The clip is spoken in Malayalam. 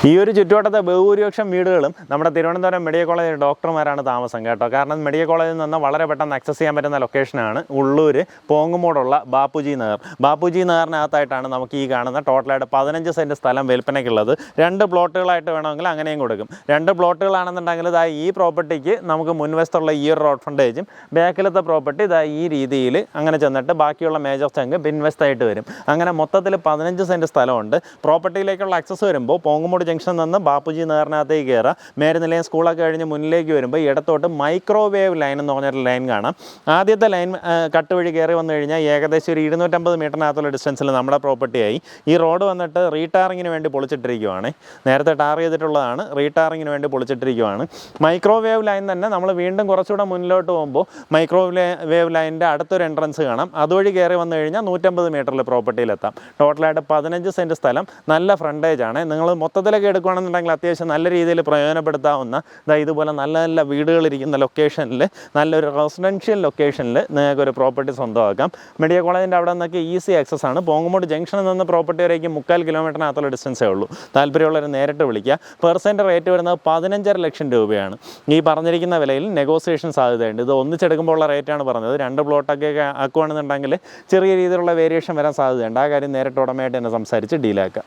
ഈ ഒരു ചുറ്റുവട്ടത്തെ ബഹുഭൂരിപക്ഷം വീടുകളും നമ്മുടെ തിരുവനന്തപുരം മെഡിക്കൽ കോളേജ് ഡോക്ടർമാരാണ് താമസം കേട്ടോ. കാരണം മെഡിക്കൽ കോളേജിൽ നിന്ന് വളരെ പെട്ടെന്ന് ആക്സസ് ചെയ്യാൻ പറ്റുന്ന ലൊക്കേഷനാണ് ഉള്ളൂർ പോങ്ങുമോടുള്ള ബാപ്പുജി നഗർ. ബാപ്പുജി നഗറിനകത്തായിട്ടാണ് നമുക്ക് ഈ കാണുന്ന ടോട്ടലായിട്ട് 15 സെൻറ്റ് സ്ഥലം വിൽപ്പനയ്ക്കുള്ളത്. 2 പ്ലോട്ടുകളായിട്ട് വേണമെങ്കിൽ അങ്ങനെയും കൊടുക്കും. 2 പ്ലോട്ടുകളാണെന്നുണ്ടെങ്കിൽ ഇതാ ഈ പ്രോപ്പർട്ടിക്ക് നമുക്ക് മുൻവശത്തുള്ള ഈ ഒരു റോഡ് ഫ്രണ്ടേജും ബാക്കിലത്തെ പ്രോപ്പർട്ടി ഇതാ ഈ രീതിയിൽ അങ്ങനെ ചെന്നിട്ട് ബാക്കിയുള്ള മേജർ ചങ്ക് പിൻവശത്തായിട്ട് വരും. അങ്ങനെ മൊത്തത്തിൽ 15 സെൻറ്റ് സ്ഥലമുണ്ട്. പ്രോപ്പർട്ടിയിലേക്കുള്ള ആക്സസ് വരുമ്പോൾ പോങ്ങുമോട് ജംഗ്ഷനിൽ നിന്ന് ബാപ്പുജി നഗറിനകത്തേക്ക് കയറാം. മേരുനിലയം സ്കൂളൊക്കെ കഴിഞ്ഞ് മുന്നിലേക്ക് വരുമ്പോൾ ഇടത്തോട്ട് മൈക്രോവേവ് ലൈൻ എന്ന് പറഞ്ഞൊരു ലൈൻ കാണാം. ആദ്യത്തെ ലൈൻ കട്ട് വഴി കയറി വന്നു കഴിഞ്ഞാൽ ഏകദേശം ഒരു 250 മീറ്ററിനകത്തുള്ള ഡിസ്റ്റൻസിൽ നമ്മുടെ പ്രോപ്പർട്ടിയായി. ഈ റോഡ് വന്നിട്ട് റീടാറിങ്ങിന് വേണ്ടി പൊളിച്ചിട്ടിരിക്കുവാണ്. നേരത്തെ ടാർ ചെയ്തിട്ടുള്ളതാണ്, റീടാറിങ്ങിന് വേണ്ടി പൊളിച്ചിട്ടിരിക്കുവാണ്. മൈക്രോവേവ് ലൈൻ തന്നെ നമ്മൾ വീണ്ടും കുറച്ചുകൂടെ മുന്നിലോട്ട് പോകുമ്പോൾ മൈക്രോവേവ് ലൈനിൻ്റെ അടുത്തൊരു എൻട്രൻസ് കാണാം. അതുവഴി കയറി വന്നു കഴിഞ്ഞാൽ 150 മീറ്ററിൽ പ്രോപ്പർട്ടിയിലെത്താം. ടോട്ടലായിട്ട് 15 സെൻറ്റ് സ്ഥലം, നല്ല ഫ്രണ്ടേജാണ്. നിങ്ങൾ മൊത്തത്തിലൊക്കെ എടുക്കുകയാണെന്നുണ്ടെങ്കിൽ അത്യാവശ്യം നല്ല രീതിയിൽ പ്രയോജനപ്പെടുത്താവുന്ന ഇതുപോലെ നല്ല നല്ല വീടുകളിരിക്കുന്ന ലൊക്കേഷനിൽ, നല്ലൊരു റെസിഡൻഷ്യൽ ലൊക്കേഷനിൽ നിങ്ങൾക്കൊരു പ്രോപ്പർട്ടി സ്വന്തമാക്കാം. മെഡിക്കൽ കോളേജിൻ്റെ അവിടെ നിന്നൊക്കെ ഈസി ആക്സസ് ആണ്. പോങ്ങുമോട് ജംഗ്ഷനിൽ നിന്ന് പ്രോപ്പർട്ടി വരേക്കും 3/4 കിലോമീറ്ററിനകത്തുള്ള ഡിസ്റ്റൻസേ ഉള്ളൂ. താല്പര്യമുള്ളവർ നേരിട്ട് വിളിക്കുക. പെർസെൻ്റ് റേറ്റ് വരുന്നത് 15.5 ലക്ഷം രൂപയാണ്. ഈ പറഞ്ഞിരിക്കുന്ന വിലയിൽ നെഗോസിയേഷൻ സാധ്യതയുണ്ട്. ഇത് ഒന്നിച്ചെടുക്കുമ്പോൾ ഉള്ള റേറ്റാണ് പറഞ്ഞത്. 2 പ്ലോട്ടൊക്കെ ആക്കുകയാണെന്നുണ്ടെങ്കിൽ ചെറിയ രീതിയിലുള്ള വേരിയേഷൻ വരാൻ സാധ്യതയുണ്ട്. ആ കാര്യം നേരിട്ട് ഉടമയായിട്ട് തന്നെ സംസാരിച്ച് ഡീലാക്കുക.